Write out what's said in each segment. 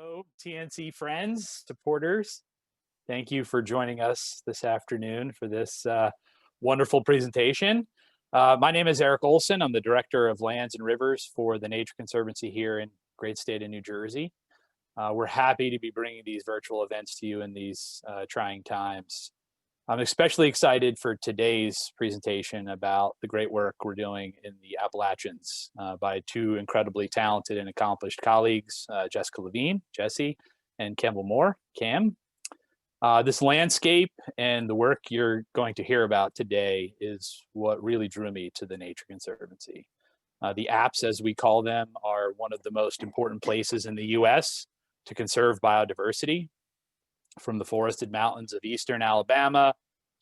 Hello, TNC friends, supporters. Thank you for joining us this afternoon for this wonderful presentation. My name is Eric Olson. I'm the Director of Lands and Rivers for the Nature Conservancy here in great state of New Jersey. We're happy to be bringing these virtual events to you in these trying times. I'm especially excited for today's presentation about the great work we're doing in the Appalachians by two incredibly talented and accomplished colleagues, Jessica Levine, Jessie, and Campbell Moore, Cam. This landscape and the work you're going to hear about today is what really drew me to the Nature Conservancy. The apps, as we call them, are one of the most important places in the US to conserve biodiversity. From the forested mountains of eastern Alabama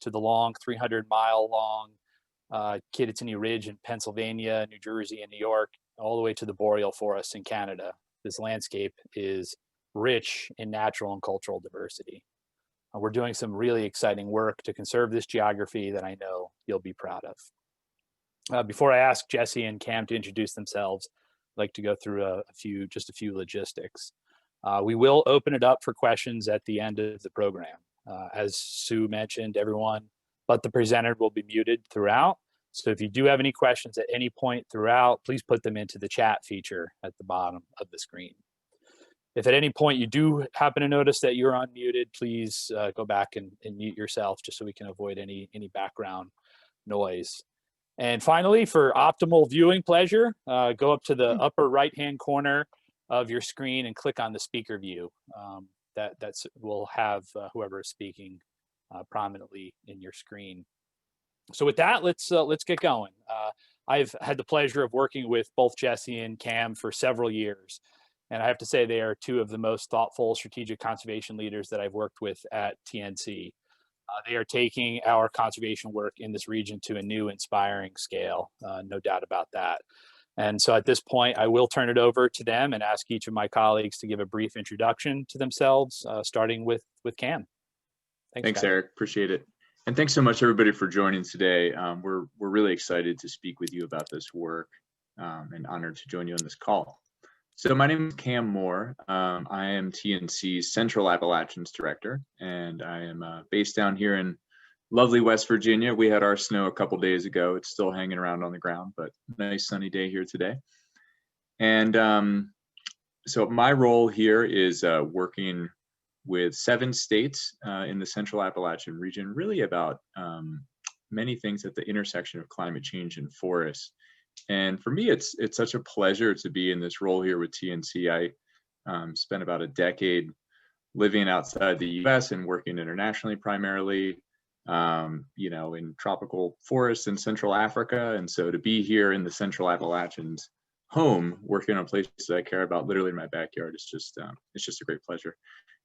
to the long 300-mile-long Kittatinny Ridge in Pennsylvania, New Jersey, and New York, all the way to the boreal forests in Canada. This landscape is rich in natural and cultural diversity. We're doing some really exciting work to conserve this geography that I know you'll be proud of. Before I ask Jessie and Cam to introduce themselves, I'd like to go through just a few logistics. We will open it up for questions at the end of the program. As Sue mentioned, everyone but the presenter will be muted throughout. So if you do have any questions at any point throughout, please put them into the chat feature at the bottom of the screen. If at any point you do happen to notice that you're unmuted, please go back and mute yourself just so we can avoid any background noise. And finally, for optimal viewing pleasure, go up to the upper right-hand corner of your screen and click on the speaker view. That will have whoever is speaking prominently in your screen. So with that, let's get going. I've had the pleasure of working with both Jessie and Cam for several years, and I have to say they are two of the most thoughtful strategic conservation leaders that I've worked with at TNC. They are taking our conservation work in this region to a new, inspiring scale, no doubt about that. And so at this point, I will turn it over to them and ask each of my colleagues to give a brief introduction to themselves, starting with Cam. Thanks, Eric. Appreciate it. And thanks so much, everybody, for joining today. We're really excited to speak with you about this work and honored to join you on this call. So my name is Cam Moore. I am TNC's Central Appalachians Director, and I am based down here in lovely West Virginia. We had our snow a couple days ago. It's still hanging around on the ground, but nice sunny day here today. And so my role here is working with 7 states in the Central Appalachian region, really about many things at the intersection of climate change and forests. And for me, it's such a pleasure to be in this role here with TNC. I spent about a decade living outside the US and working internationally primarily. In tropical forests in Central Africa. And so to be here in the Central Appalachians home, working on places I care about literally in my backyard, it's just a great pleasure.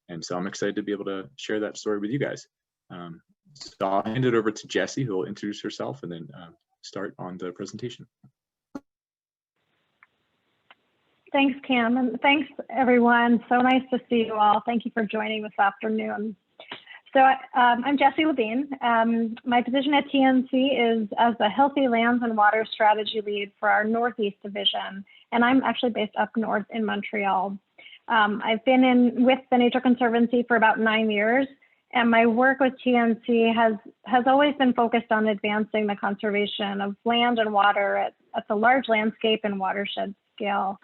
And so I'm excited to be able to share that story with you guys. So I'll hand it over to Jessie, who will introduce herself and then start on the presentation. Thanks, Cam, and thanks, everyone. So nice to see you all. Thank you for joining this afternoon. So I'm Jessie Levine. My position at TNC is as the Healthy Lands and Water Strategy Lead for our Northeast Division, and I'm actually based up north in Montreal. I've been with the Nature Conservancy for about 9 years, and my work with TNC has always been focused on advancing the conservation of land and water at the large landscape and watershed scale,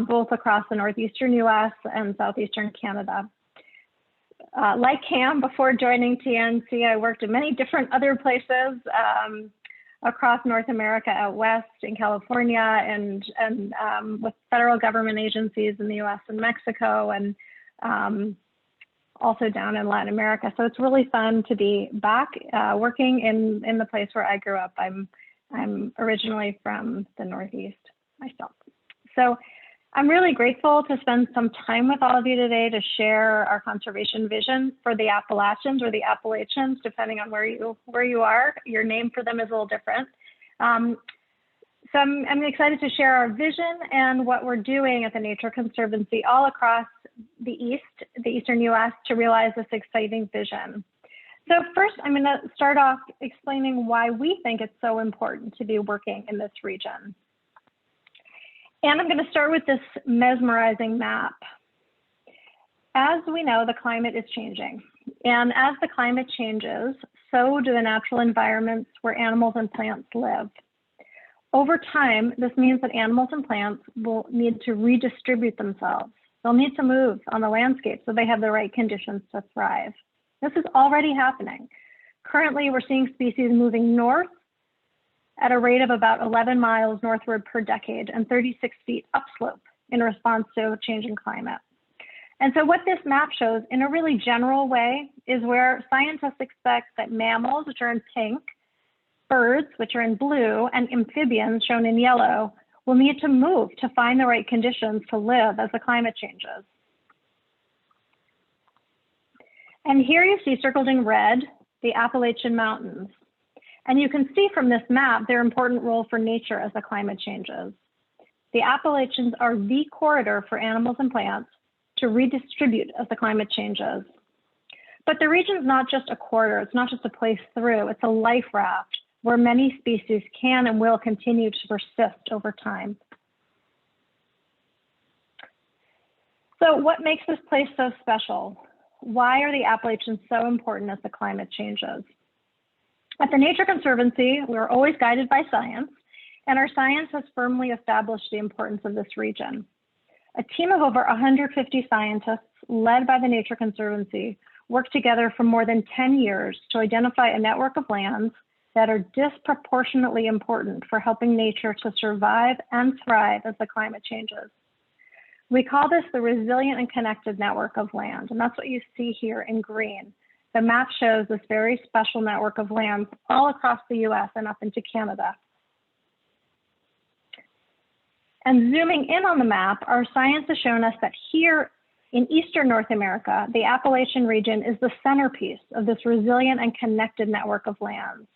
both across the northeastern US and southeastern Canada. Like Cam, before joining TNC, I worked in many different other places across North America, out west in California, and with federal government agencies in the US and Mexico, and also down in Latin America. So it's really fun to be back working in the place where I grew up. I'm originally from the Northeast myself. So I'm really grateful to spend some time with all of you today to share our conservation vision for the Appalachians or the Appalachians, depending on where you are. Your name for them is a little different. So I'm excited to share our vision and what we're doing at the Nature Conservancy all across the eastern US to realize this exciting vision. So first, I'm going to start off explaining why we think it's so important to be working in this region. And I'm going to start with this mesmerizing map. As we know, the climate is changing. And as the climate changes, so do the natural environments where animals and plants live. Over time, this means that animals and plants will need to redistribute themselves. They'll need to move on the landscape so they have the right conditions to thrive. This is already happening. Currently, we're seeing species moving north at a rate of about 11 miles northward per decade and 36 feet upslope in response to a changing climate. And so what this map shows in a really general way is where scientists expect that mammals, which are in pink, birds, which are in blue, and amphibians, shown in yellow, will need to move to find the right conditions to live as the climate changes. And here you see circled in red, the Appalachian Mountains. And you can see from this map their important role for nature as the climate changes. The Appalachians are the corridor for animals and plants to redistribute as the climate changes. But the region is not just a corridor, it's not just a place through, it's a life raft where many species can and will continue to persist over time. So what makes this place so special? Why are the Appalachians so important as the climate changes? At the Nature Conservancy, we're always guided by science, and our science has firmly established the importance of this region. A team of over 150 scientists led by the Nature Conservancy worked together for more than 10 years to identify a network of lands that are disproportionately important for helping nature to survive and thrive as the climate changes. We call this the resilient and connected network of land, and that's what you see here in green. The map shows this very special network of lands all across the US and up into Canada. And zooming in on the map, our science has shown us that here in Eastern North America, the Appalachian region is the centerpiece of this resilient and connected network of lands.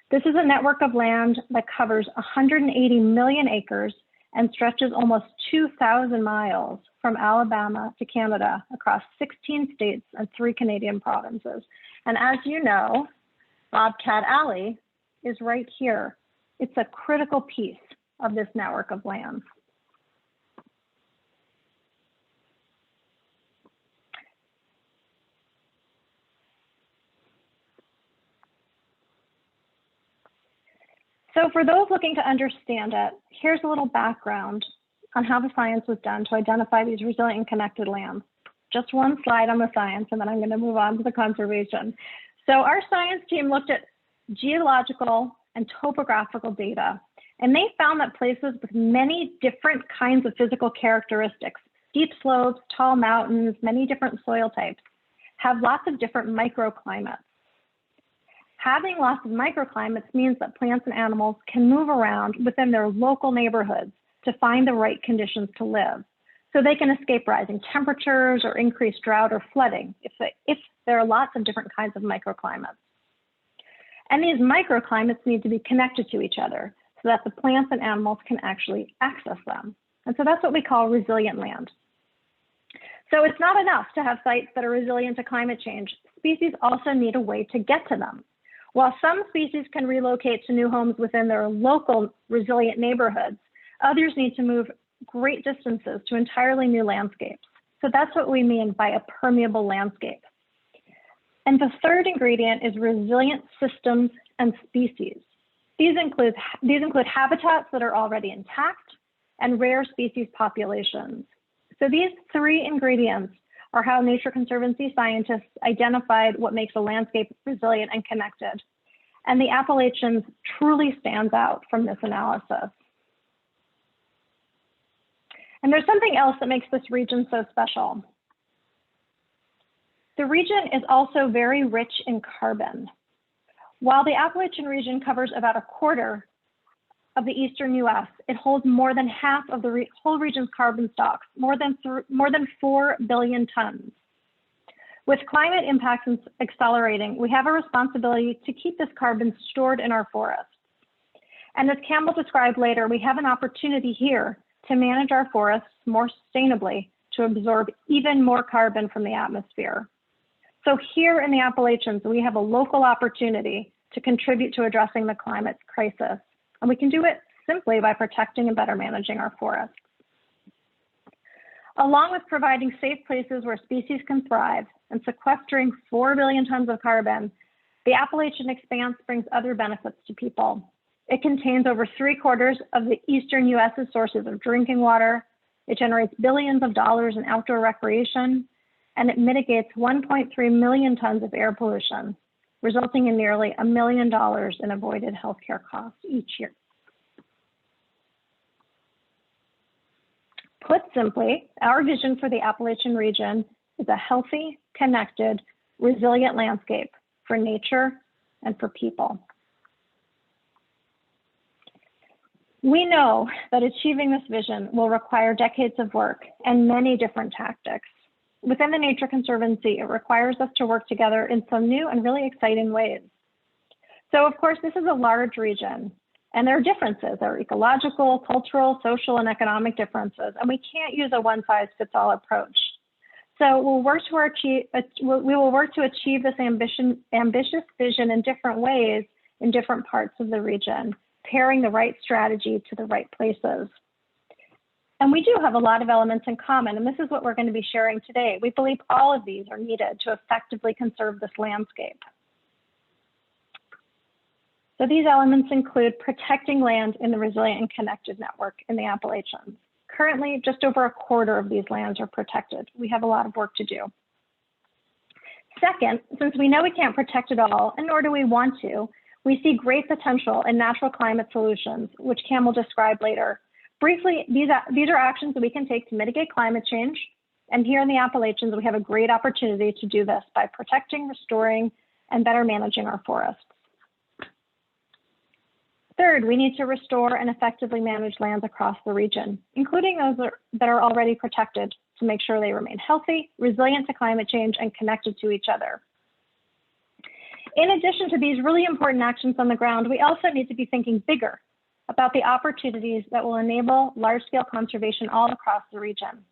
This is a network of land that covers 180 million acres and stretches almost 2,000 miles from Alabama to Canada across 16 states and 3 Canadian provinces. And as you know, Bobcat Alley is right here. It's a critical piece of this network of lands. So for those looking to understand it, here's a little background on how the science was done to identify these resilient and connected lands. Just one slide on the science, and then I'm going to move on to the conservation. So our science team looked at geological and topographical data, and they found that places with many different kinds of physical characteristics, steep slopes, tall mountains, many different soil types, have lots of different microclimates. Having lots of microclimates means that plants and animals can move around within their local neighborhoods to find the right conditions to live. So they can escape rising temperatures or increased drought or flooding if there are lots of different kinds of microclimates. And these microclimates need to be connected to each other so that the plants and animals can actually access them. And so that's what we call resilient land. So it's not enough to have sites that are resilient to climate change. Species also need a way to get to them. While some species can relocate to new homes within their local resilient neighborhoods, others need to move great distances to entirely new landscapes. So that's what we mean by a permeable landscape. And the third ingredient is resilient systems and species. These include habitats that are already intact and rare species populations. So these 3 ingredients are how Nature Conservancy scientists identified what makes a landscape resilient and connected. And the Appalachians truly stands out from this analysis. And there's something else that makes this region so special. The region is also very rich in carbon. While the Appalachian region covers about a quarter of the eastern US, it holds more than half of the whole region's carbon stocks, more than 4 billion tons. With climate impacts accelerating, we have a responsibility to keep this carbon stored in our forests. And as Cam will describe later, we have an opportunity here to manage our forests more sustainably to absorb even more carbon from the atmosphere. So here in the Appalachians, we have a local opportunity to contribute to addressing the climate crisis. And we can do it simply by protecting and better managing our forests. Along with providing safe places where species can thrive and sequestering 4 billion tons of carbon, the Appalachian expanse brings other benefits to people. It contains over 3/4 of the eastern U.S.'s sources of drinking water. It generates billions of dollars in outdoor recreation, and it mitigates 1.3 million tons of air pollution, resulting in nearly $1 million in avoided healthcare costs each year. Put simply, our vision for the Appalachian region is a healthy, connected, resilient landscape for nature and for people. We know that achieving this vision will require decades of work and many different tactics. Within the Nature Conservancy, it requires us to work together in some new and really exciting ways. So of course, this is a large region, and there are differences. There are ecological, cultural, social, and economic differences, and we can't use a one-size-fits-all approach. So we will work to achieve this ambitious vision in different ways in different parts of the region, pairing the right strategy to the right places. And we do have a lot of elements in common, and this is what we're going to be sharing today. We believe all of these are needed to effectively conserve this landscape. So these elements include protecting land in the resilient and connected network in the Appalachians. Currently, just over 1/4 of these lands are protected. We have a lot of work to do. Second, since we know we can't protect it all, and nor do we want to, we see great potential in natural climate solutions, which Cam will describe later. Briefly, these are actions that we can take to mitigate climate change. And here in the Appalachians, we have a great opportunity to do this by protecting, restoring, and better managing our forests. Third, we need to restore and effectively manage lands across the region, including those that are already protected, to make sure they remain healthy, resilient to climate change, and connected to each other. In addition to these really important actions on the ground, we also need to be thinking bigger about the opportunities that will enable large-scale conservation all across the region.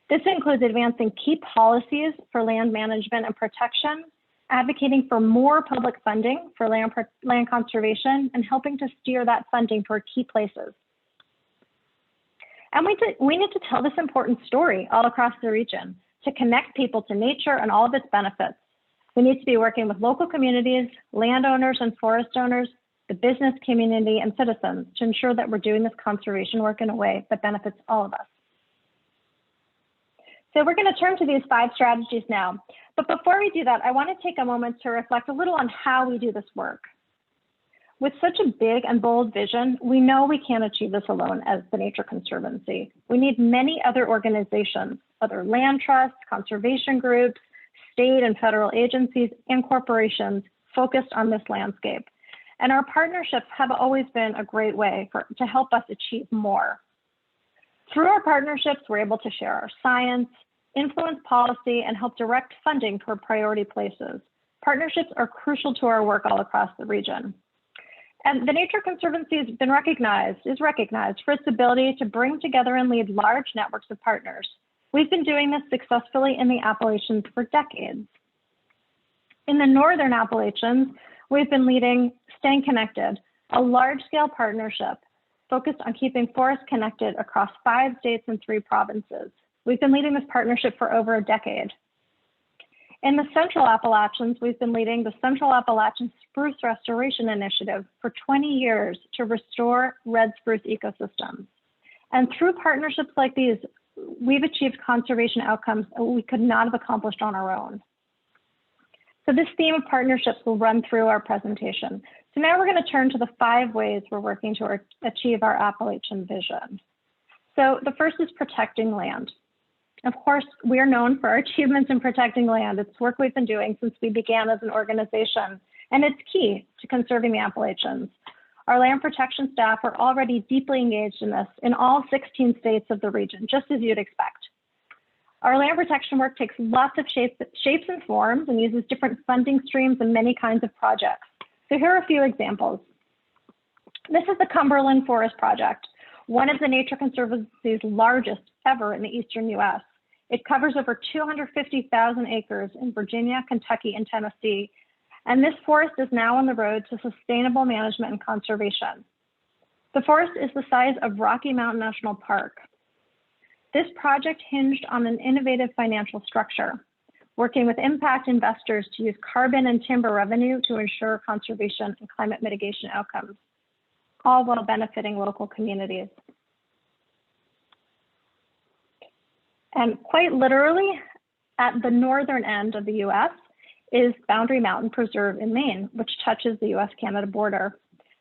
This includes advancing key policies for land management and protection, advocating for more public funding for land conservation, and helping to steer that funding toward key places. And we need to tell this important story all across the region to connect people to nature and all of its benefits. We need to be working with local communities, landowners and forest owners, the business community, and citizens to ensure that we're doing this conservation work in a way that benefits all of us. So we're going to turn to these 5 strategies now. But before we do that, I want to take a moment to reflect a little on how we do this work. With such a big and bold vision, we know we can't achieve this alone as the Nature Conservancy. We need many other organizations, other land trusts, conservation groups, state and federal agencies, and corporations focused on this landscape. And our partnerships have always been a great way to help us achieve more. Through our partnerships, we're able to share our science, influence policy, and help direct funding toward priority places. Partnerships are crucial to our work all across the region. And the Nature Conservancy is recognized for its ability to bring together and lead large networks of partners. We've been doing this successfully in the Appalachians for decades. In the Northern Appalachians, we've been leading Staying Connected, a large-scale partnership focused on keeping forests connected across 5 states and 3 provinces. We've been leading this partnership for over a decade. In the Central Appalachians, we've been leading the Central Appalachian Spruce Restoration Initiative for 20 years to restore red spruce ecosystems. And through partnerships like these, we've achieved conservation outcomes that we could not have accomplished on our own. So this theme of partnerships will run through our presentation. So now we're going to turn to the 5 ways we're working to achieve our Appalachian vision. So the first is protecting land. Of course, we are known for our achievements in protecting land. It's work we've been doing since we began as an organization, and it's key to conserving the Appalachians. Our land protection staff are already deeply engaged in this in all 16 states of the region, just as you'd expect. Our land protection work takes lots of shapes and forms and uses different funding streams and many kinds of projects. So here are a few examples. This is the Cumberland Forest Project, one of the Nature Conservancy's largest ever in the eastern US. It covers over 250,000 acres in Virginia, Kentucky, and Tennessee. And this forest is now on the road to sustainable management and conservation. The forest is the size of Rocky Mountain National Park. This project hinged on an innovative financial structure, working with impact investors to use carbon and timber revenue to ensure conservation and climate mitigation outcomes, all while benefiting local communities. And quite literally, at the northern end of the US is Boundary Mountain Preserve in Maine, which touches the US-Canada border.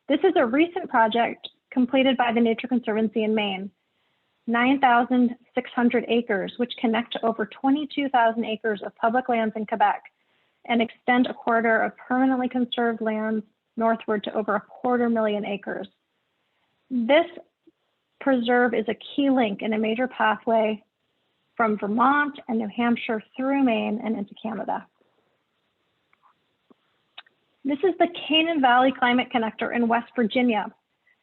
This is a recent project completed by the Nature Conservancy in Maine, 9,600 acres, which connect to over 22,000 acres of public lands in Quebec and extend a corridor of permanently conserved lands northward to over 250,000 acres. This preserve is a key link in a major pathway from Vermont and New Hampshire through Maine and into Canada. This is the Canaan Valley Climate Connector in West Virginia.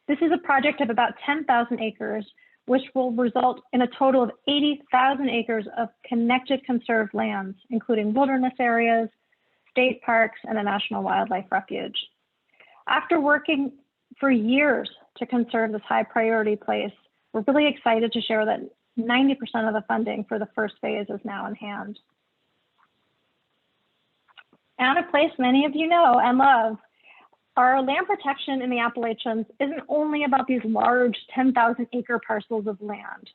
This is a project of about 10,000 acres, which will result in a total of 80,000 acres of connected conserved lands, including wilderness areas, state parks, and a national wildlife refuge. After working for years to conserve this high priority place, we're really excited to share that 90% of the funding for the first phase is now in hand. And a place many of you know and love, our land protection in the Appalachians isn't only about these large 10,000 acre parcels of land.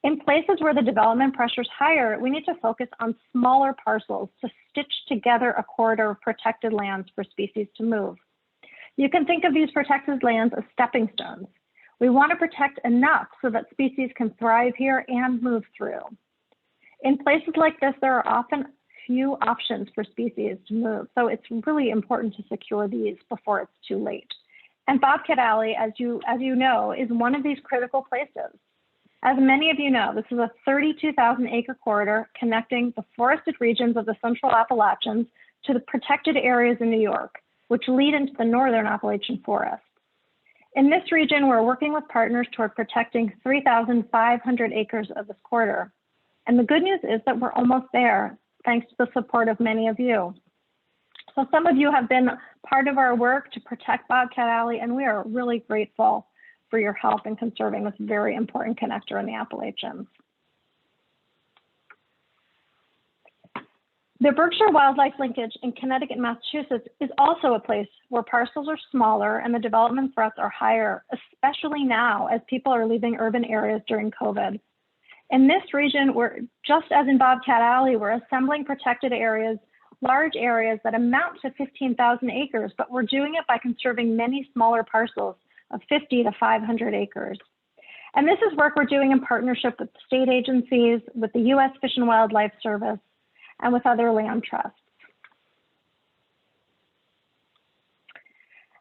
In places where the development pressure is higher, we need to focus on smaller parcels to stitch together a corridor of protected lands for species to move. You can think of these protected lands as stepping stones. We want to protect enough so that species can thrive here and move through. In places like this, there are often few options for species to move, so it's really important to secure these before it's too late. And Bobcat Alley, as you know, is one of these critical places. As many of you know, this is a 32,000 acre corridor connecting the forested regions of the Central Appalachians to the protected areas in New York, which lead into the Northern Appalachian Forest. In this region, we're working with partners toward protecting 3,500 acres of this corridor. And the good news is that we're almost there, thanks to the support of many of you. So some of you have been part of our work to protect Bobcat Alley, and we are really grateful for your help in conserving this very important connector in the Appalachians. The Berkshire Wildlife Linkage in Connecticut and Massachusetts is also a place where parcels are smaller and the development threats are higher, especially now as people are leaving urban areas during COVID. In this region, just as in Bobcat Alley, we're assembling protected areas, large areas that amount to 15,000 acres, but we're doing it by conserving many smaller parcels of 50 to 500 acres. And this is work we're doing in partnership with state agencies, with the U.S. Fish and Wildlife Service, and with other land trusts.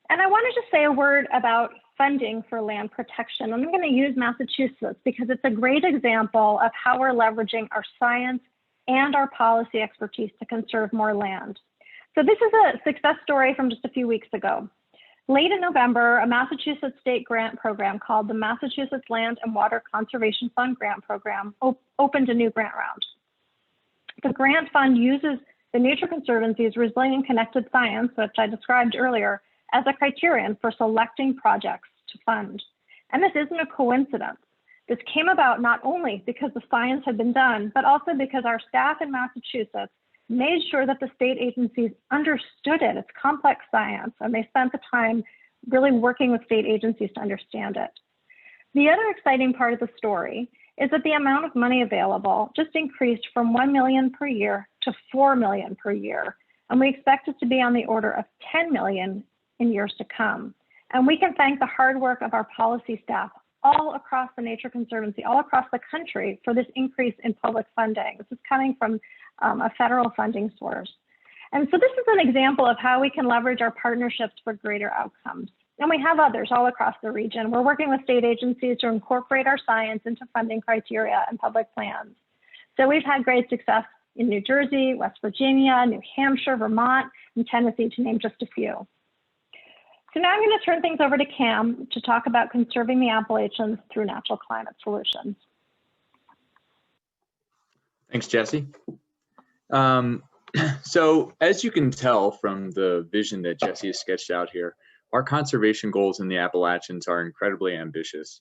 And I wanted to say a word about funding for land protection. I'm going to use Massachusetts because it's a great example of how we're leveraging our science and our policy expertise to conserve more land. So this is a success story from just a few weeks ago. Late in November, a Massachusetts state grant program called the Massachusetts Land and Water Conservation Fund Grant Program opened a new grant round. The grant fund uses the Nature Conservancy's resilient connected science, which I described earlier, as a criterion for selecting projects to fund. And this isn't a coincidence. This came about not only because the science had been done, but also because our staff in Massachusetts made sure that the state agencies understood it. It's complex science, and they spent the time really working with state agencies to understand it. The other exciting part of the story is that the amount of money available just increased from $1 million per year to $4 million per year. And we expect it to be on the order of $10 million in years to come. And we can thank the hard work of our policy staff all across the Nature Conservancy, all across the country for this increase in public funding. This is coming from a federal funding source. And so this is an example of how we can leverage our partnerships for greater outcomes. And we have others all across the region. We're working with state agencies to incorporate our science into funding criteria and public plans. So we've had great success in New Jersey, West Virginia, New Hampshire, Vermont, and Tennessee, to name just a few. So now I'm going to turn things over to Cam to talk about conserving the Appalachians through natural climate solutions. Thanks, Jesse. So as you can tell from the vision that Jesse has sketched out here, our conservation goals in the Appalachians are incredibly ambitious.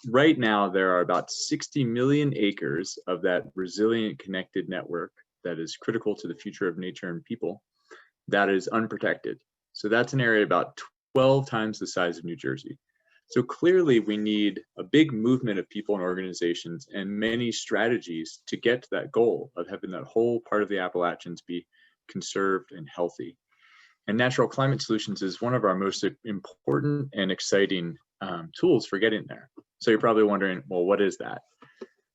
Right now, there are about 60 million acres of that resilient connected network that is critical to the future of nature and people that is unprotected. So that's an area about 12 times the size of New Jersey. So clearly we need a big movement of people and organizations and many strategies to get to that goal of having that whole part of the Appalachians be conserved and healthy. And natural climate solutions is one of our most important and exciting tools for getting there. So you're probably wondering, well, what is that?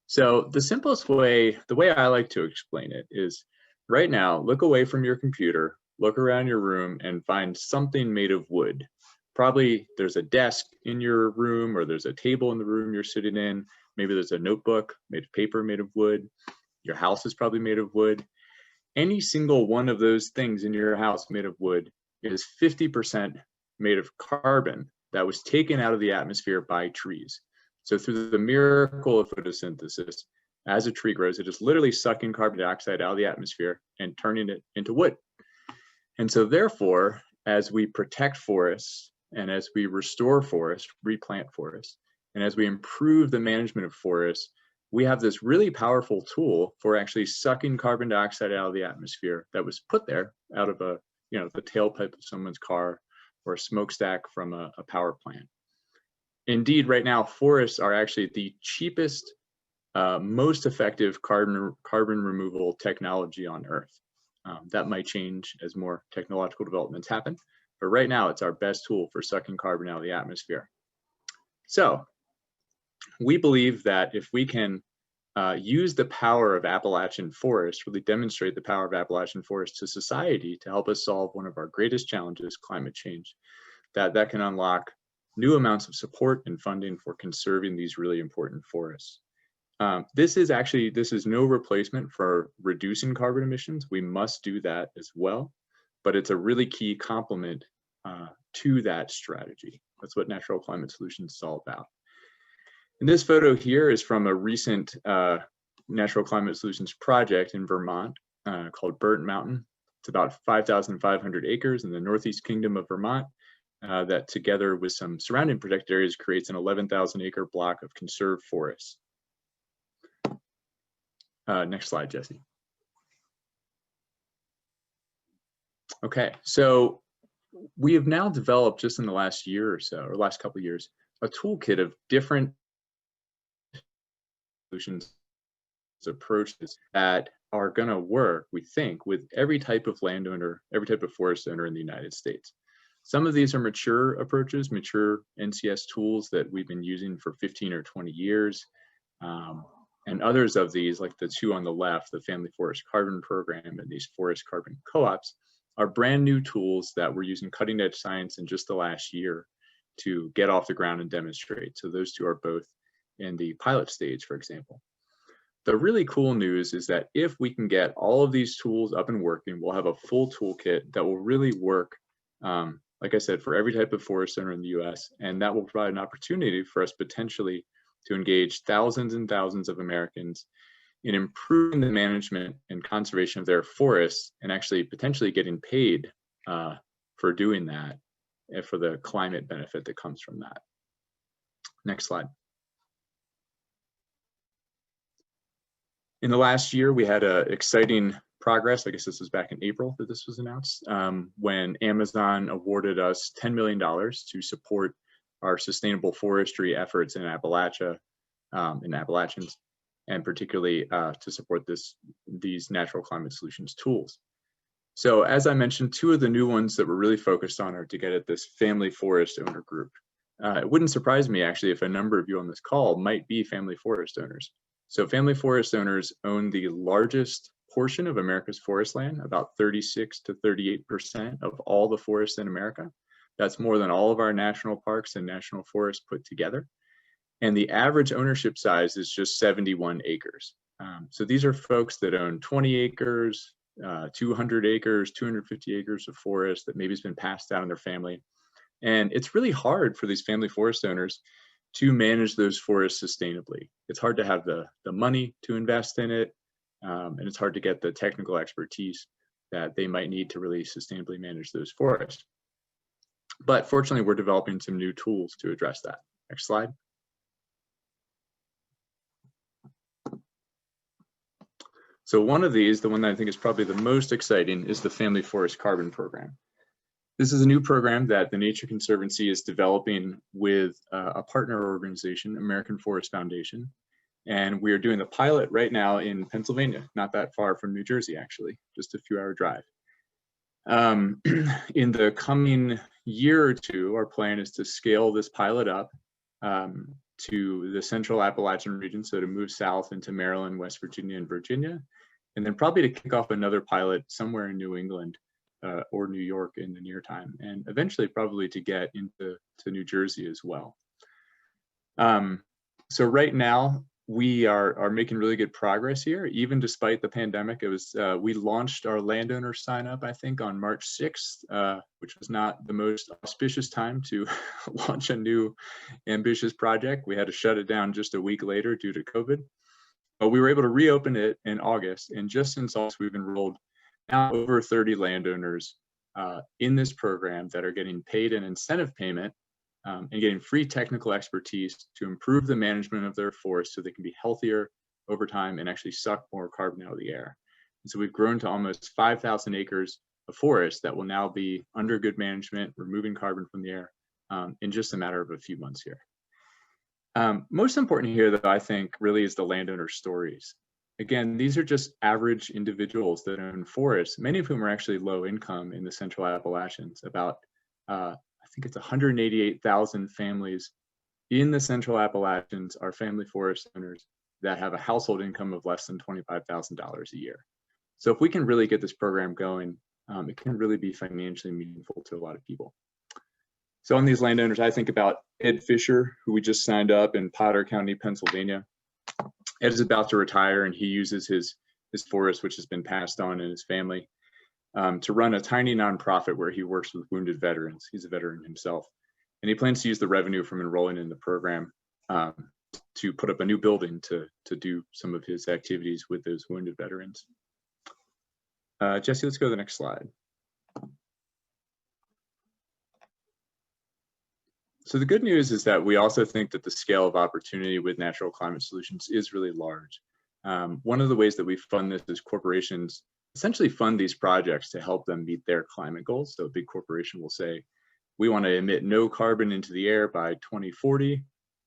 So the simplest way, the way I like to explain it is right now, look away from your computer, look around your room and find something made of wood. Probably there's a desk in your room or there's a table in the room you're sitting in. Maybe there's a notebook made of paper made of wood. Your house is probably made of wood. Any single one of those things in your house made of wood is 50% made of carbon that was taken out of the atmosphere by trees. So through the miracle of photosynthesis, as a tree grows, it is literally sucking carbon dioxide out of the atmosphere and turning it into wood. And so therefore, as we protect forests and as we restore forests, replant forests, and as we improve the management of forests, we have this really powerful tool for actually sucking carbon dioxide out of the atmosphere that was put there out of the tailpipe of someone's car or a smokestack from a power plant. Indeed, right now, forests are actually the cheapest, most effective carbon removal technology on Earth. That might change as more technological developments happen, but right now it's our best tool for sucking carbon out of the atmosphere. So we believe that if we can use the power of Appalachian forests, really demonstrate the power of Appalachian forests to society to help us solve one of our greatest challenges, climate change, that can unlock new amounts of support and funding for conserving these really important forests. This is no replacement for reducing carbon emissions. We must do that as well, but it's a really key complement to that strategy. That's what Natural Climate Solutions is all about. And this photo here is from a recent Natural Climate Solutions project in Vermont called Burnt Mountain. It's about 5,500 acres in the Northeast Kingdom of Vermont that together with some surrounding protected areas creates an 11,000 acre block of conserved forests. Next slide, Jesse. Okay, so we have now developed just in the last year or so, or last couple of years, a toolkit of different solutions, approaches that are going to work, we think, with every type of landowner, every type of forest owner in the United States. Some of these are mature approaches, mature NCS tools that we've been using for 15 or 20 years. And others of these, like the two on the left, the Family Forest Carbon Program and these forest carbon co-ops, are brand new tools that we're using cutting edge science in just the last year to get off the ground and demonstrate. So those two are both in the pilot stage, for example. The really cool news is that if we can get all of these tools up and working, we'll have a full toolkit that will really work, like I said, for every type of forest owner in the US, and that will provide an opportunity for us potentially to engage thousands and thousands of Americans in improving the management and conservation of their forests and actually potentially getting paid for doing that and for the climate benefit that comes from that. Next slide. In the last year, we had exciting progress. I guess this was back in April that this was announced, when Amazon awarded us $10 million to support our sustainable forestry efforts in Appalachia, in Appalachians, and particularly to support these natural climate solutions tools. So as I mentioned, two of the new ones that we're really focused on are to get at this family forest owner group. It wouldn't surprise me actually if a number of you on this call might be family forest owners. So family forest owners own the largest portion of America's forest land, about 36 to 38% of all the forests in America. That's more than all of our national parks and national forests put together. And the average ownership size is just 71 acres. So these are folks that own 20 acres, 200 acres, 250 acres of forest that maybe has been passed down in their family. And it's really hard for these family forest owners to manage those forests sustainably. It's hard to have the money to invest in it, and it's hard to get the technical expertise that they might need to really sustainably manage those forests. But fortunately, we're developing some new tools to address that. Next slide. So one of these, the one that I think is probably the most exciting, is the Family Forest Carbon Program. This is a new program that the Nature Conservancy is developing with a partner organization, American Forest Foundation. And we are doing the pilot right now in Pennsylvania, not that far from New Jersey, actually, just a few-hour drive. In the coming year or two, our plan is to scale this pilot up to the central Appalachian region, so to move south into Maryland, West Virginia, and Virginia, and then probably to kick off another pilot somewhere in New England or New York in the near time, and eventually probably to get into New Jersey as well. So right now, we are making really good progress here, even despite the pandemic. It was we launched our landowner sign up, I think, on March 6th, which was not the most auspicious time to launch a new ambitious project. We had to shut it down just a week later due to COVID. But we were able to reopen it in August, and just since August, we've enrolled now over 30 landowners in this program that are getting paid an incentive payment and getting free technical expertise to improve the management of their forest so they can be healthier over time and actually suck more carbon out of the air. And so we've grown to almost 5,000 acres of forest that will now be under good management, removing carbon from the air in just a matter of a few months here. Most important here, though, I think, really is the landowner stories. Again, these are just average individuals that own forests, many of whom are actually low income in the Central Appalachians. About I think it's 188,000 families in the Central Appalachians are family forest owners that have a household income of less than $25,000 a year. So if we can really get this program going, it can really be financially meaningful to a lot of people. So on these landowners, I think about Ed Fisher, who we just signed up in Potter County, Pennsylvania. Ed is about to retire, and he uses his forest, which has been passed on in his family, to run a tiny nonprofit where he works with wounded veterans. He's a veteran himself. And he plans to use the revenue from enrolling in the program to put up a new building to do some of his activities with those wounded veterans. Jesse, let's go to the next slide. So the good news is that we also think that the scale of opportunity with natural climate solutions is really large. One of the ways that we fund this is corporations essentially fund these projects to help them meet their climate goals. So a big corporation will say, we want to emit no carbon into the air by 2040,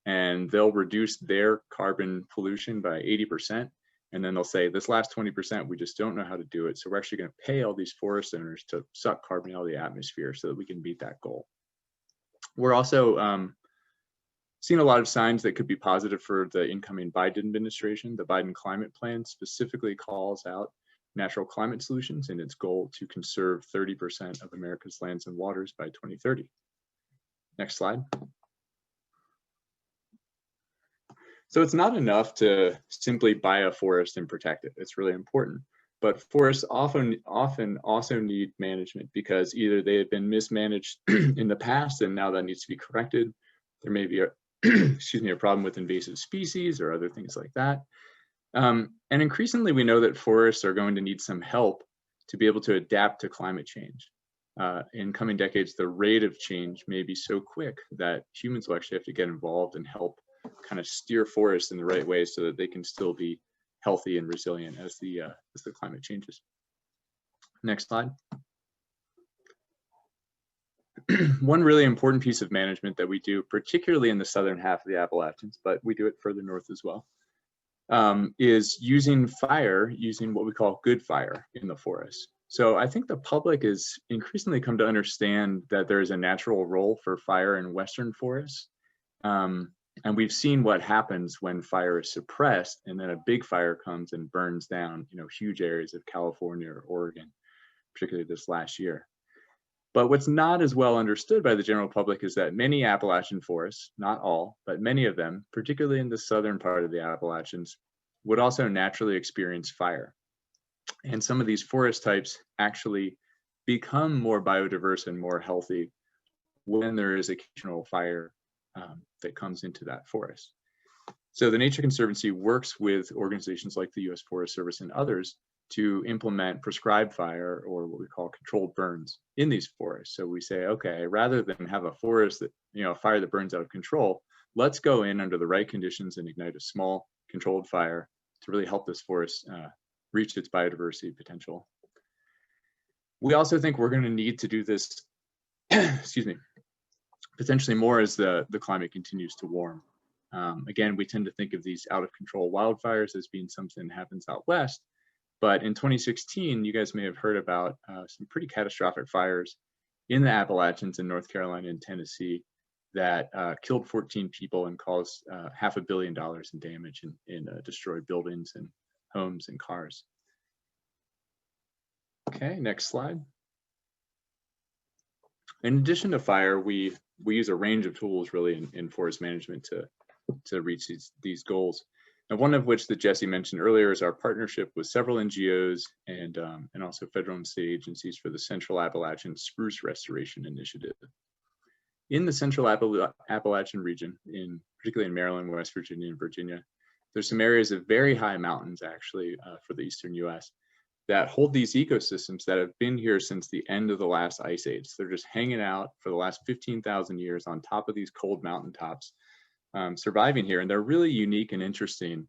and they'll reduce their carbon pollution by 80%. And then they'll say, this last 20%, we just don't know how to do it. So we're actually going to pay all these forest owners to suck carbon out of the atmosphere so that we can meet that goal. We're also seeing a lot of signs that could be positive for the incoming Biden administration. The Biden climate plan specifically calls out natural climate solutions in its goal to conserve 30% of America's lands and waters by 2030. Next slide. So it's not enough to simply buy a forest and protect it. It's really important. But forests often also need management because either they have been mismanaged in the past and now that needs to be corrected. There may be a, a problem with invasive species or other things like that. And increasingly, we know that forests are going to need some help to be able to adapt to climate change. In coming decades, the rate of change may be so quick that humans will actually have to get involved and help kind of steer forests in the right way so that they can still be healthy and resilient as the climate changes. Next slide. One really important piece of management that we do, particularly in the southern half of the Appalachians, but we do it further north as well, is using what we call good fire in the forest. So I think the public has increasingly come to understand that there is a natural role for fire in Western forests. And we've seen what happens when fire is suppressed and then a big fire comes and burns down, huge areas of California or Oregon, particularly this last year. But what's not as well understood by the general public is that many Appalachian forests, not all, but many of them, particularly in the southern part of the Appalachians, would also naturally experience fire. And some of these forest types actually become more biodiverse and more healthy when there is occasional fire that comes into that forest. So the Nature Conservancy works with organizations like the U.S. Forest Service and others to implement prescribed fire, or what we call controlled burns, in these forests. So we say, okay, rather than have a forest that, a fire that burns out of control, let's go in under the right conditions and ignite a small controlled fire to really help this forest reach its biodiversity potential. We also think we're going to need to do this, excuse me, potentially more as the climate continues to warm. Again, we tend to think of these out of control wildfires as being something that happens out west, but in 2016, you guys may have heard about some pretty catastrophic fires in the Appalachians in North Carolina and Tennessee that killed 14 people and caused $500 million in damage and destroyed buildings and homes and cars. Okay, next slide. In addition to fire, we use a range of tools really in forest management to reach these goals. And one of which that Jesse mentioned earlier is our partnership with several NGOs and also federal and state agencies for the Central Appalachian Spruce Restoration Initiative. In the Central Appalachian region, particularly in Maryland, West Virginia, and Virginia, there's some areas of very high mountains actually for the eastern US that hold these ecosystems that have been here since the end of the last ice age. They're just hanging out for the last 15,000 years on top of these cold mountaintops, surviving here, and they're really unique and interesting.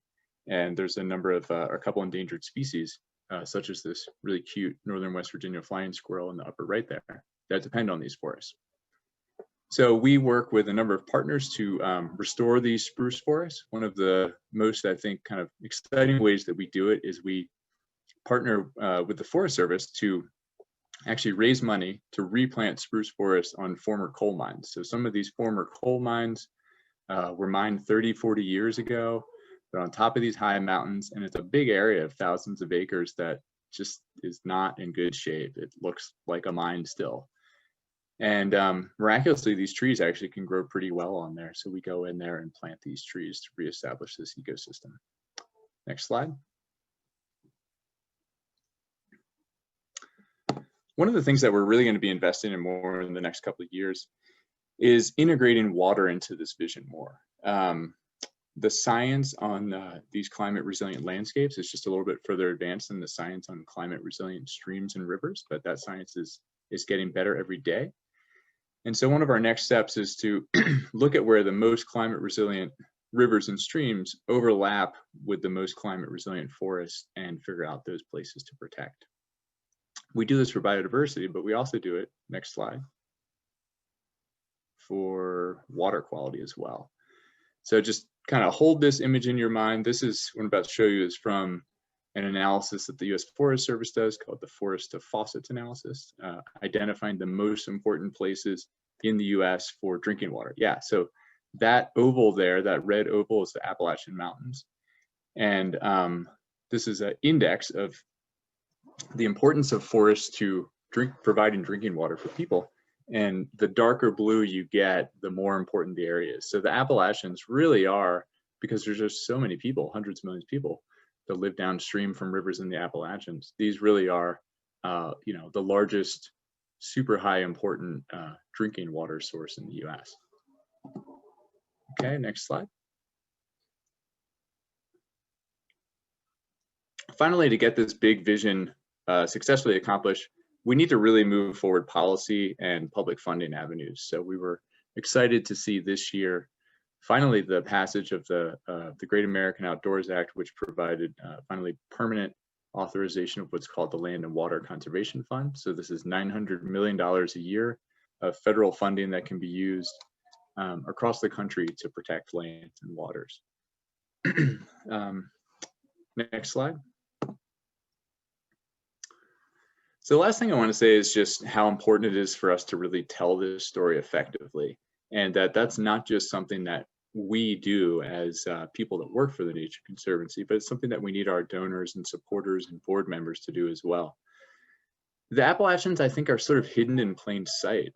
And there's a number of a couple endangered species, such as this really cute northern West Virginia flying squirrel in the upper right there, that depend on these forests. So we work with a number of partners to restore these spruce forests. One of the most, I think, kind of exciting ways that we do it is we partner with the Forest Service to actually raise money to replant spruce forests on former coal mines. So some of these former coal mines were mined 30, 40 years ago. They're on top of these high mountains, and it's a big area of thousands of acres that just is not in good shape. It looks like a mine still. And miraculously, these trees actually can grow pretty well on there. So we go in there and plant these trees to reestablish this ecosystem. Next slide. One of the things that we're really going to be investing in more in the next couple of years is integrating water into this vision more. The science on these climate resilient landscapes is just a little bit further advanced than the science on climate resilient streams and rivers, but that science is getting better every day. And so one of our next steps is to look at where the most climate resilient rivers and streams overlap with the most climate resilient forests and figure out those places to protect. We do this for biodiversity, but we also do it, next slide, for water quality as well. So just kind of hold this image in your mind. This is what I'm about to show you is from an analysis that the U.S. Forest Service does called the Forest to Faucets analysis, identifying the most important places in the U.S. for drinking water. Yeah, so that oval there, that red oval is the Appalachian Mountains. And this is an index of the importance of forests to providing drinking water for people. And the darker blue you get, the more important the area is. So the Appalachians really are, because there's just so many people, hundreds of millions of people that live downstream from rivers in the Appalachians. These really are, you know, the largest super high important drinking water source in the US. Okay, next slide. Finally, to get this big vision successfully accomplished, we need to really move forward policy and public funding avenues. So we were excited to see this year, finally, the passage of the Great American Outdoors Act, which provided finally permanent authorization of what's called the Land and Water Conservation Fund. So this is $900 million a year of federal funding that can be used across the country to protect lands and waters. Next slide. So the last thing I want to say is just how important it is for us to really tell this story effectively, and that's not just something that we do as people that work for the Nature Conservancy, but it's something that we need our donors and supporters and board members to do as well. The Appalachians, I think, are sort of hidden in plain sight.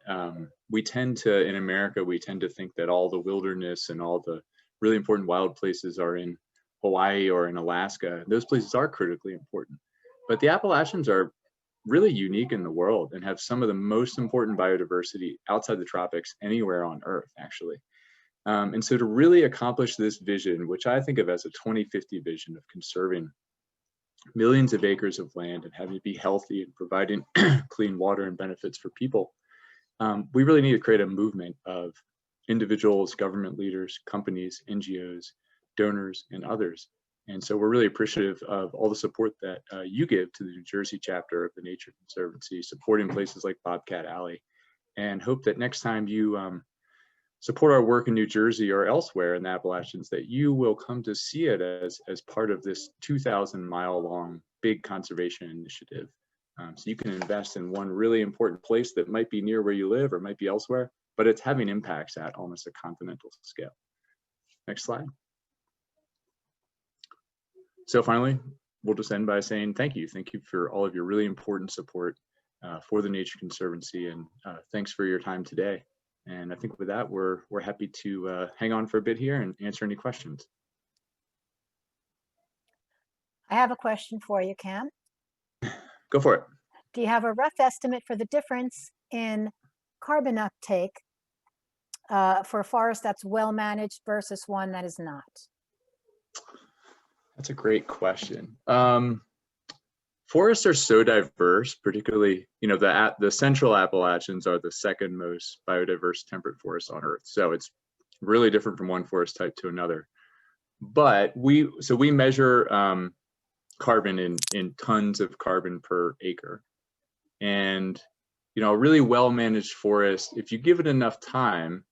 We tend to, in America, we tend to think that all the wilderness and all the really important wild places are in Hawaii or in Alaska. Those places are critically important, but the Appalachians are really unique in the world and have some of the most important biodiversity outside the tropics anywhere on Earth, actually. And so to really accomplish this vision, which I think of as a 2050 vision of conserving millions of acres of land and having it be healthy and providing clean water and benefits for people, we really need to create a movement of individuals, government leaders, companies, NGOs, donors, and others And so we're really appreciative of all the support that you give to the New Jersey chapter of the Nature Conservancy, supporting places like Bobcat Alley, and hope that next time you support our work in New Jersey or elsewhere in the Appalachians, that you will come to see it as part of this 2,000-mile-long big conservation initiative. So you can invest in one really important place that might be near where you live or might be elsewhere, but it's having impacts at almost a continental scale. Next slide. So finally, we'll just end by saying thank you. Thank you for all of your really important support for the Nature Conservancy, and thanks for your time today. And I think with that, we're happy to hang on for a bit here and answer any questions. I have a question for you, Cam. Go for it. Do you have a rough estimate for the difference in carbon uptake for a forest that's well managed versus one that is not? That's a great question. Forests are so diverse, particularly, the central Appalachians are the second most biodiverse temperate forest on Earth. So it's really different from one forest type to another. But we measure carbon in tons of carbon per acre. And, a really well-managed forest, if you give it enough time,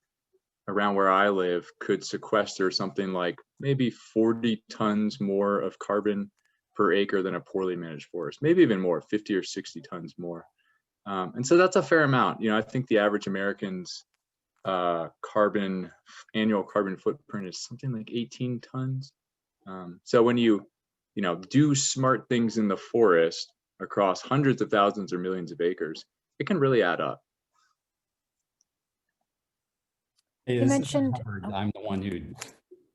around where I live, could sequester something like maybe 40 tons more of carbon per acre than a poorly managed forest, maybe even more, 50 or 60 tons more. And so that's a fair amount. I think the average American's annual carbon footprint is something like 18 tons. So when you do smart things in the forest across hundreds of thousands or millions of acres, it can really add up. Hey, You this is mentioned- Howard. I'm the one who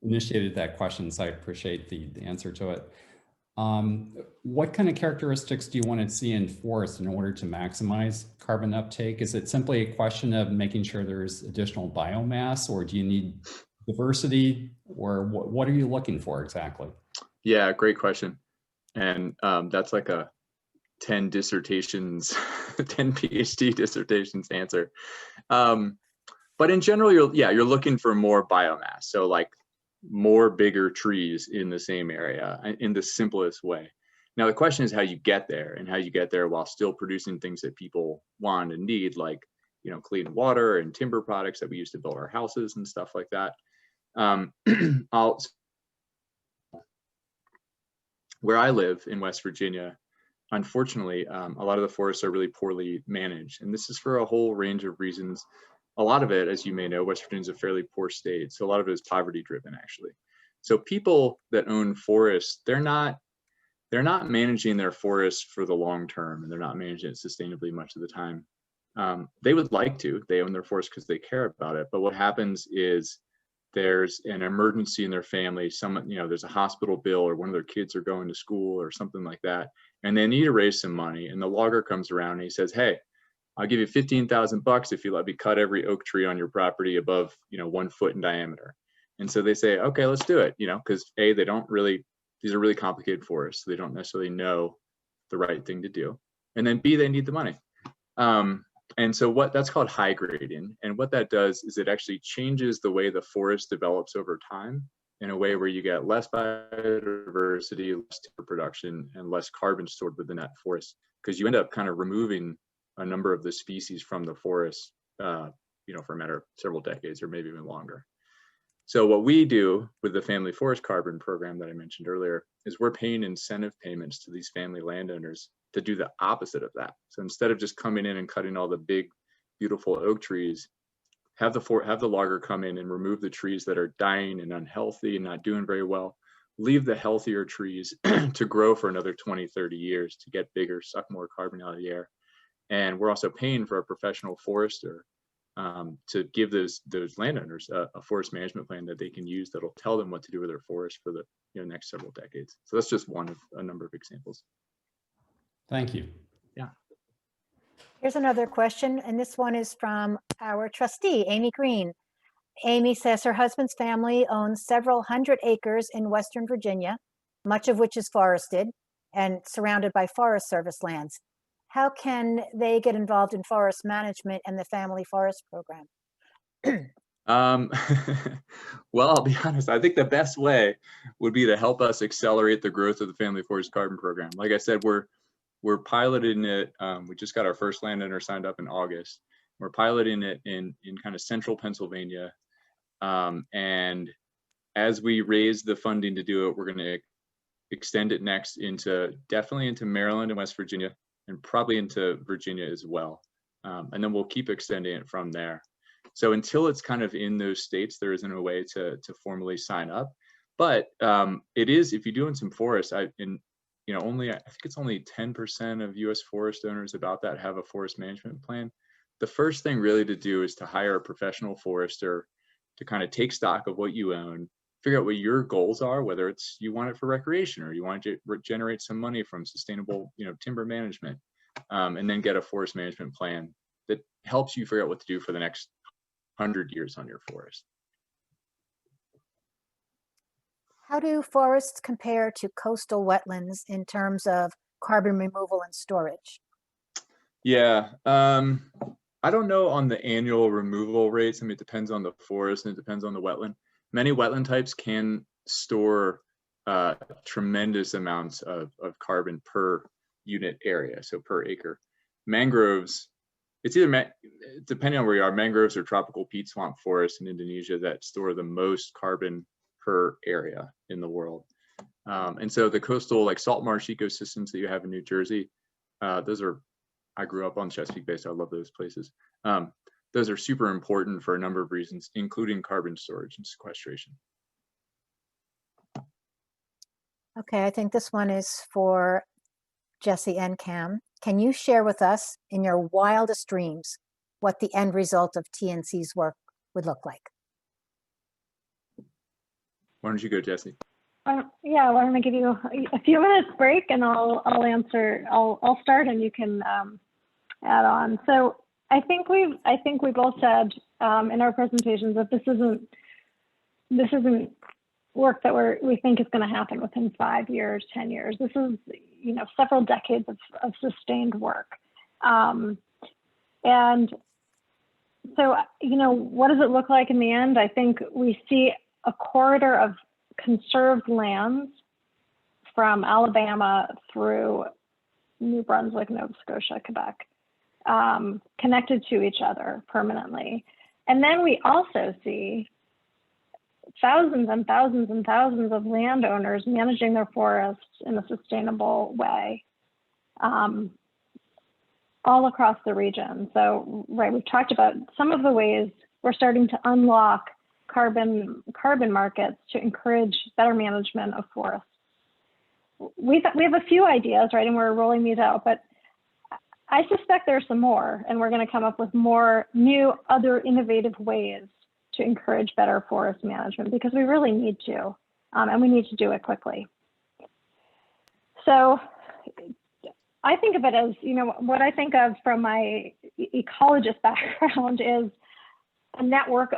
initiated that question, so I appreciate the answer to it. What kind of characteristics do you want to see in forests in order to maximize carbon uptake? Is it simply a question of making sure there's additional biomass, or do you need diversity, or what are you looking for exactly? Yeah, great question. And that's like a 10 dissertations, 10 PhD dissertations answer. But in general, you're looking for more biomass. So like more bigger trees in the same area in the simplest way. Now, the question is how you get there, and how you get there while still producing things that people want and need, like, clean water and timber products that we use to build our houses and stuff like that. Where I live in West Virginia, unfortunately, a lot of the forests are really poorly managed. And this is for a whole range of reasons. A lot of it, as you may know, West Virginia is a fairly poor state. So a lot of it is poverty driven, actually. So people that own forests, they're not managing their forests for the long term, and they're not managing it sustainably much of the time. They would like to. They own their forest because they care about it. But what happens is there's an emergency in their family. There's a hospital bill, or one of their kids are going to school or something like that, and they need to raise some money. And the logger comes around and he says, "Hey, I'll give you $15,000 if you let me cut every oak tree on your property above, 1 foot in diameter." And so they say, "Okay, let's do it." Because A, these are really complicated forests, so they don't necessarily know the right thing to do. And then B, they need the money. And so that's called high grading. And what that does is it actually changes the way the forest develops over time in a way where you get less biodiversity, less timber production, and less carbon stored within that forest, because you end up kind of removing a number of the species from the forest, for a matter of several decades or maybe even longer. So what we do with the Family Forest Carbon program that I mentioned earlier is we're paying incentive payments to these family landowners to do the opposite of that. So instead of just coming in and cutting all the big, beautiful oak trees, have the logger come in and remove the trees that are dying and unhealthy and not doing very well. Leave the healthier trees to grow for another 20, 30 years to get bigger, suck more carbon out of the air. And we're also paying for a professional forester to give those landowners a forest management plan that they can use that'll tell them what to do with their forest for the next several decades. So that's just one of a number of examples. Thank you. Yeah. Here's another question, and this one is from our trustee, Amy Green. Amy says her husband's family owns several hundred acres in Western Virginia, much of which is forested and surrounded by Forest Service lands. How can they get involved in forest management and the family forest program? Um, well, I'll be honest, I think the best way would be to help us accelerate the growth of the Family Forest Carbon Program. Like I said, we're piloting it. We just got our first landowner signed up in August. We're piloting it in kind of central Pennsylvania. And as we raise the funding to do it, we're going to extend it next definitely into Maryland and West Virginia, and probably into Virginia as well. And then we'll keep extending it from there. So until it's kind of in those states, there isn't a way to formally sign up. But it is, if you're doing some forests, I think it's only 10% of US forest owners about that have a forest management plan. The first thing really to do is to hire a professional forester to kind of take stock of what you own, figure out what your goals are, whether it's you want it for recreation or you want to generate some money from sustainable, timber management, and then get a forest management plan that helps you figure out what to do for the next 100 years on your forest. How do forests compare to coastal wetlands in terms of carbon removal and storage? Yeah, I don't know on the annual removal rates. I mean, it depends on the forest and it depends on the wetland. Many wetland types can store tremendous amounts of carbon per unit area, so per acre. Mangroves, it's either, depending on where you are, mangroves or tropical peat swamp forests in Indonesia that store the most carbon per area in the world. And so the coastal, like salt marsh ecosystems that you have in New Jersey, I grew up on Chesapeake Bay, so I love those places. Those are super important for a number of reasons, including carbon storage and sequestration. Okay, I think this one is for Jesse and Cam. Can you share with us, in your wildest dreams, what the end result of TNC's work would look like? Why don't you go, Jesse? Yeah, why don't I give you a few minutes break and I'll answer. I'll start and you can add on. So I think we both said in our presentations that this isn't work that we think is going to happen within 5 years, 10 years. This is several decades of sustained work, and so what does it look like in the end? I think we see a corridor of conserved lands from Alabama through New Brunswick, Nova Scotia, Quebec, connected to each other permanently. And then we also see thousands and thousands and thousands of landowners managing their forests in a sustainable way all across the region. So, right, we've talked about some of the ways we're starting to unlock carbon markets to encourage better management of forests. We have a few ideas, right, and we're rolling these out, but I suspect there's some more, and we're going to come up with more new, other innovative ways to encourage better forest management, because we really need to, and we need to do it quickly. So I think of it as, what I think of from my ecologist background is a network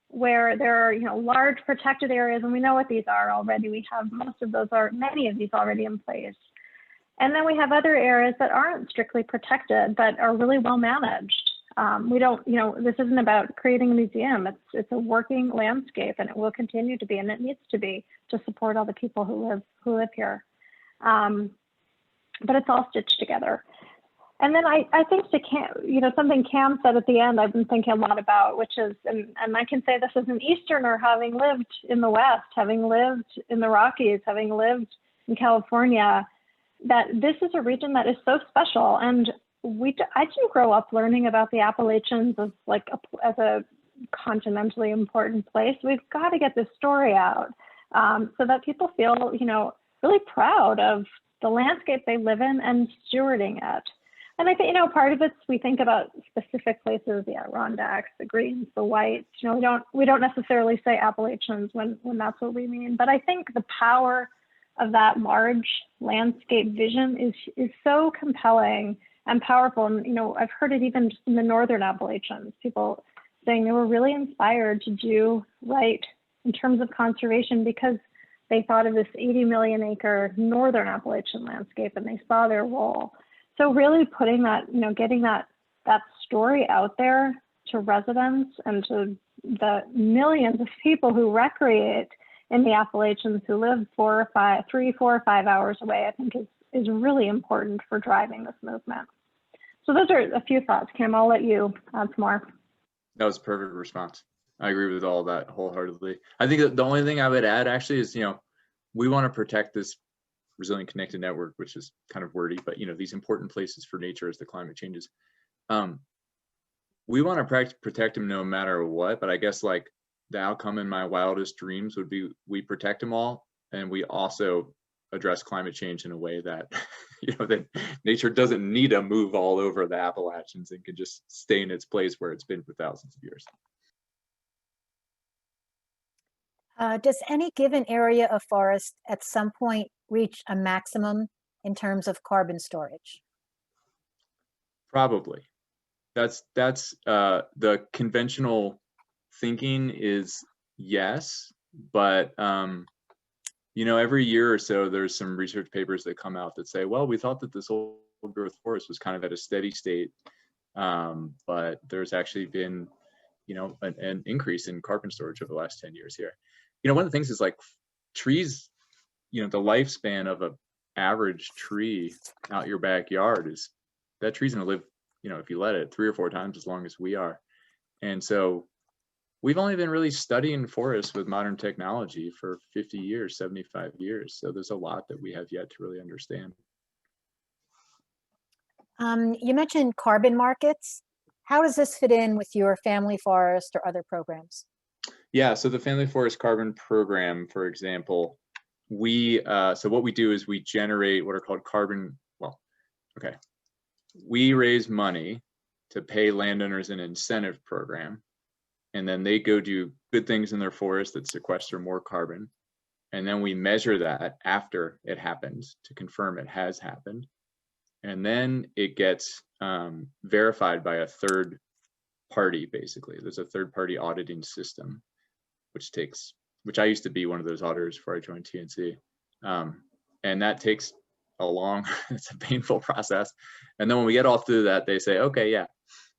where there are, large protected areas, and we know what these are already. We have many of these already in place. And then we have other areas that aren't strictly protected, but are really well managed. We don't, this isn't about creating a museum. It's a working landscape, and it will continue to be, and it needs to be, to support all the people who live here. But it's all stitched together. And then I think to Cam, something Cam said at the end, I've been thinking a lot about, which is, and I can say this as an Easterner, having lived in the West, having lived in the Rockies, having lived in California, that this is a region that is so special. And I didn't grow up learning about the Appalachians as a continentally important place. We've got to get this story out so that people feel, really proud of the landscape they live in and stewarding it. And I think, part of it's, we think about specific places, the Adirondacks, the Greens, the Whites. We don't necessarily say Appalachians when that's what we mean. But I think the power of that large landscape vision is so compelling and powerful. And, I've heard it even just in the Northern Appalachians, people saying they were really inspired to do right in terms of conservation because they thought of this 80 million acre Northern Appalachian landscape and they saw their role. So really putting that, getting that story out there to residents and to the millions of people who recreate in the Appalachians who live 3, 4, or 5 hours away, I think is really important for driving this movement. So those are a few thoughts. Kim, I'll let you add some more. That was a perfect response. I agree with all of that wholeheartedly. I think that the only thing I would add actually is, we want to protect this resilient connected network, which is kind of wordy, but these important places for nature as the climate changes. We want to protect them no matter what, but I guess like the outcome in my wildest dreams would be we protect them all, and we also address climate change in a way that that nature doesn't need to move all over the Appalachians and can just stay in its place where it's been for thousands of years. Does any given area of forest at some point reach a maximum in terms of carbon storage? Probably. That's the conventional thinking is yes, but every year or so there's some research papers that come out that say, well, we thought that this old growth forest was kind of at a steady state, but there's actually been an increase in carbon storage over the last 10 years here. One of the things is like trees, the lifespan of an average tree out your backyard is that tree's gonna live, if you let it, 3 or 4 times as long as we are. And so we've only been really studying forests with modern technology for 50 years, 75 years. So there's a lot that we have yet to really understand. You mentioned carbon markets. How does this fit in with your family forest or other programs? Yeah, so the Family Forest Carbon Program, for example, so what we do is we generate what are called we raise money to pay landowners an incentive program, and then they go do good things in their forest that sequester more carbon. And then we measure that after it happens to confirm it has happened. And then it gets verified by a third party, basically. There's a third party auditing system, which I used to be one of those auditors before I joined TNC. And that takes it's a painful process. And then when we get all through that, they say, okay, yeah,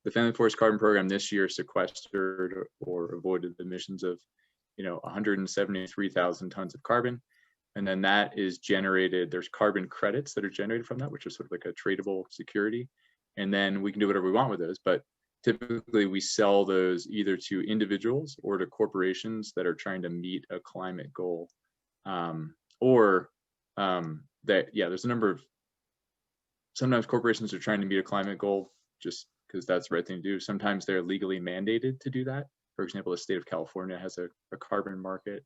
the Family Forest Carbon Program this year sequestered or avoided emissions of 173,000 tons of carbon. And then that is generated, there's carbon credits that are generated from that, which is sort of like a tradable security. And then we can do whatever we want with those. But typically we sell those either to individuals or to corporations that are trying to meet a climate goal. There's a number of, sometimes corporations are trying to meet a climate goal just because that's the right thing to do. Sometimes they're legally mandated to do that. For example, the state of California has a carbon market.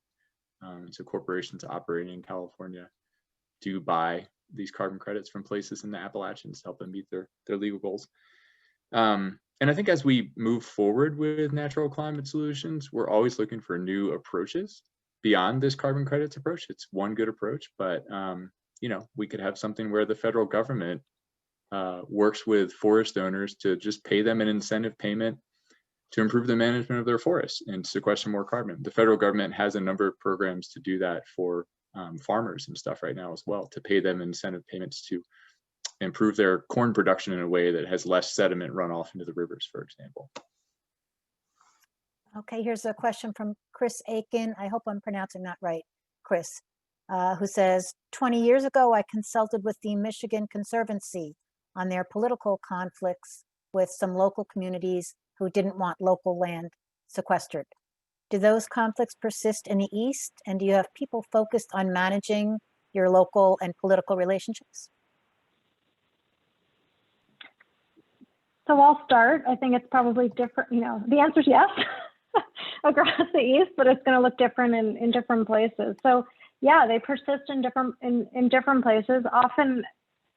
So corporations operating in California do buy these carbon credits from places in the Appalachians to help them meet their legal goals. And I think as we move forward with natural climate solutions, we're always looking for new approaches beyond this carbon credits approach. It's one good approach, but we could have something where the federal government works with forest owners to just pay them an incentive payment to improve the management of their forests and sequester more carbon. The federal government has a number of programs to do that for farmers and stuff right now as well, to pay them incentive payments to improve their corn production in a way that has less sediment runoff into the rivers, for example. Okay, here's a question from Chris Aiken. I hope I'm pronouncing that right, Chris, who says, 20 years ago, I consulted with the Michigan Conservancy on their political conflicts with some local communities who didn't want local land sequestered. Do those conflicts persist in the East? And do you have people focused on managing your local and political relationships? So I'll start. I think it's probably different. The answer is yes across the East, but it's going to look different in different places. So yeah, they persist in different places. Often,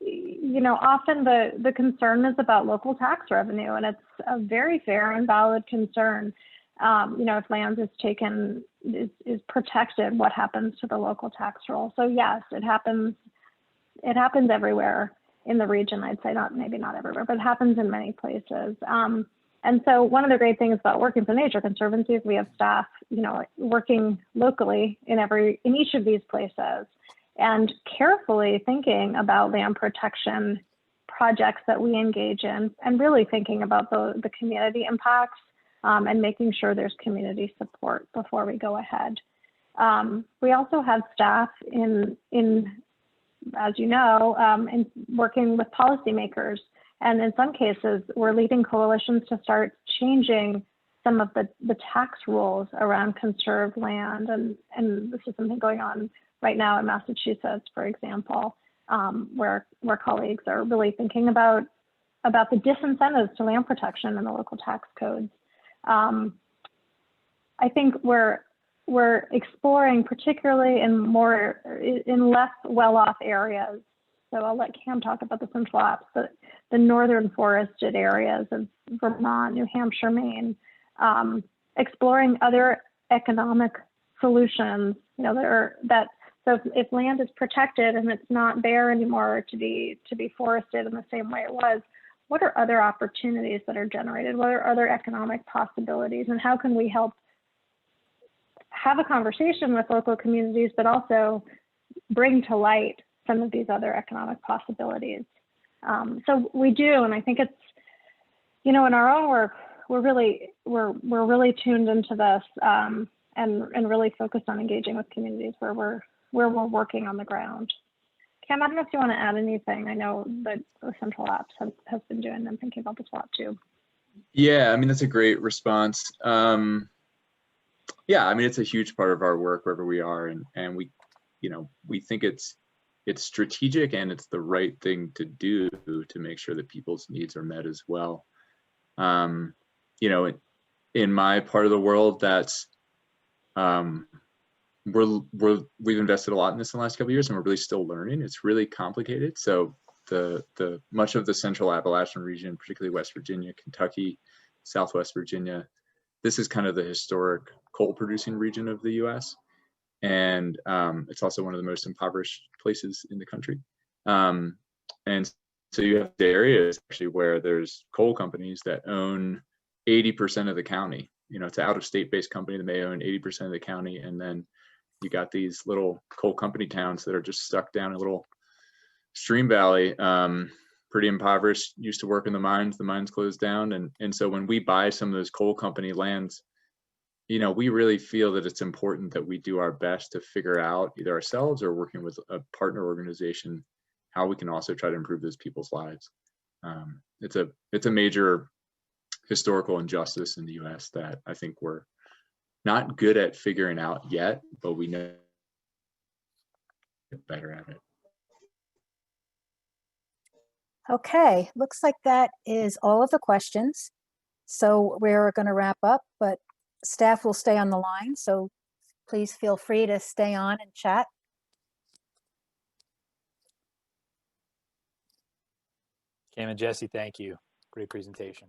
often the concern is about local tax revenue, and it's a very fair and valid concern. If land is taken, is protected, what happens to the local tax roll? So yes, it happens everywhere in the region. I'd say maybe not everywhere, but it happens in many places. And so one of the great things about working for Nature Conservancy is we have staff, working locally in each of these places and carefully thinking about land protection projects that we engage in, and really thinking about the community impacts and making sure there's community support before we go ahead. We also have staff in as you know, in working with policymakers. And in some cases, we're leading coalitions to start changing some of the tax rules around conserved land. And this is something going on right now in Massachusetts, for example, where colleagues are really thinking about the disincentives to land protection in the local tax codes. I think we're exploring, particularly in less well-off areas. So I'll let Cam talk about the Central Alps, the northern forested areas of Vermont, New Hampshire, Maine, exploring other economic solutions. You know, so if land is protected and it's not there anymore to be forested in the same way it was, what are other opportunities that are generated? What are other economic possibilities, and how can we help have a conversation with local communities, but also bring to light some of these other economic possibilities? So we do, and I think it's, you know, in our own work, we're really tuned into this and really focused on engaging with communities where we're working on the ground. Cam, I don't know if you want to add anything. I know that the Central Apps has been doing them, thinking about this a lot too. Yeah, I mean, that's a great response. Yeah, I mean, it's a huge part of our work wherever we are, and we, you know, we think it's strategic and it's the right thing to do to make sure that people's needs are met as well. You know, in my part of the world, that's we've invested a lot in this in the last couple of years, and we're really still learning. It's really complicated. So the much of the Central Appalachian region, particularly West Virginia, Kentucky, Southwest Virginia, this is kind of the historic coal producing region of the US. And it's also one of the most impoverished places in the country. And so you have areas actually where there's coal companies that own 80% of the county. You know, it's an out-of-state based company that may own 80% of the county. And then you got these little coal company towns that are just stuck down a little stream valley, pretty impoverished, used to work in the mines closed down. And so when we buy some of those coal company lands, you know, we really feel that it's important that we do our best to figure out, either ourselves or working with a partner organization, how we can also try to improve those people's lives. It's a major historical injustice in the US that I think we're not good at figuring out yet, but we know better at it. Okay, looks like that is all of the questions. So we're going to wrap up, but staff will stay on the line. So please feel free to stay on and chat. Cam and Jesse, thank you. Great presentation.